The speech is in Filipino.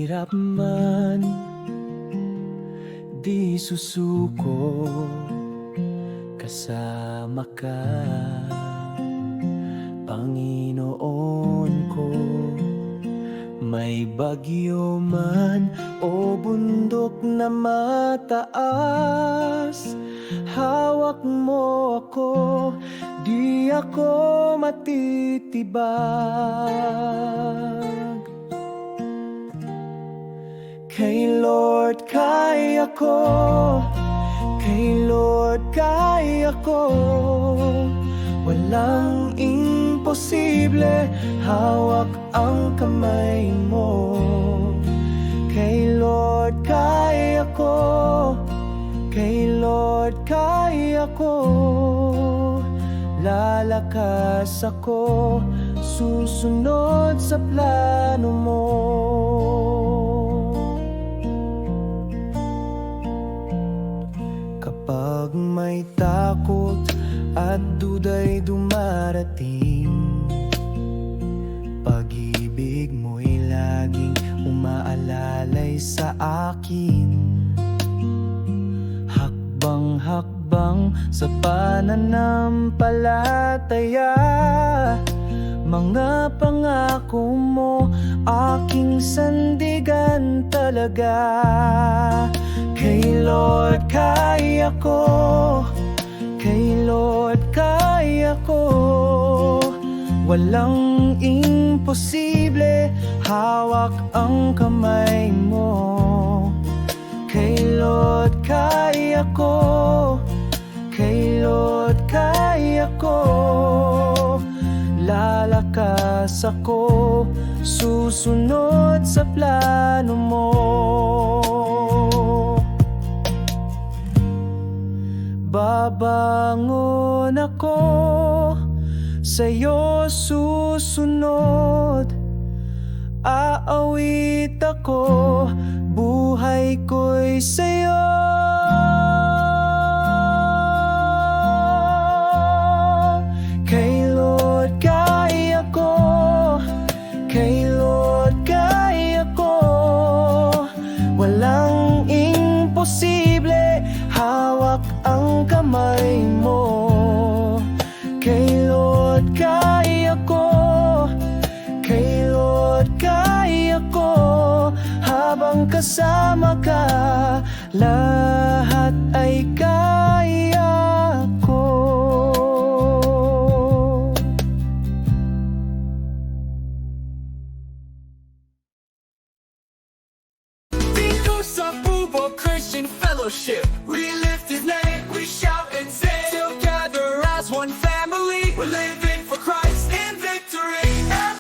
Hirap man, di susuko, kasama ka, Panginoon ko. May bagyo man o bundok na mataas, hawak mo ako, di ako matitibag. Kay Lord kaya ko, kay Lord kaya ko, walang imposible, hawak ang kamay mo. Kay Lord kaya ko, kay Lord kaya ko, lalakas ako, susunod sa plano mo. Kapag may takot at duda'y dumarating, pag-ibig mo'y laging umaalalay sa akin. Hakbang-hakbang sa pananampalataya, mga pangako mo aking sandigan talaga. Kay Lord kaya ko, kay Lord kaya ko, walang imposible, hawak ang kamay mo. Kay Lord kaya ko, kay Lord kaya ko, lalakas ako, susunod sa plano mo. Babangon ako, sa'yo susunod, aawit ako, buhay ko'y sa'yo. Kay Lord kaya ko, kay Lord kaya ko, walang imposible, hawak ang kamay mo. Kay Lord kaya ko, kay Lord kaya ko, habang kasama ka, lahat ay kaya ko. Dito sa Bubo Christian Fellowship, we lift His name.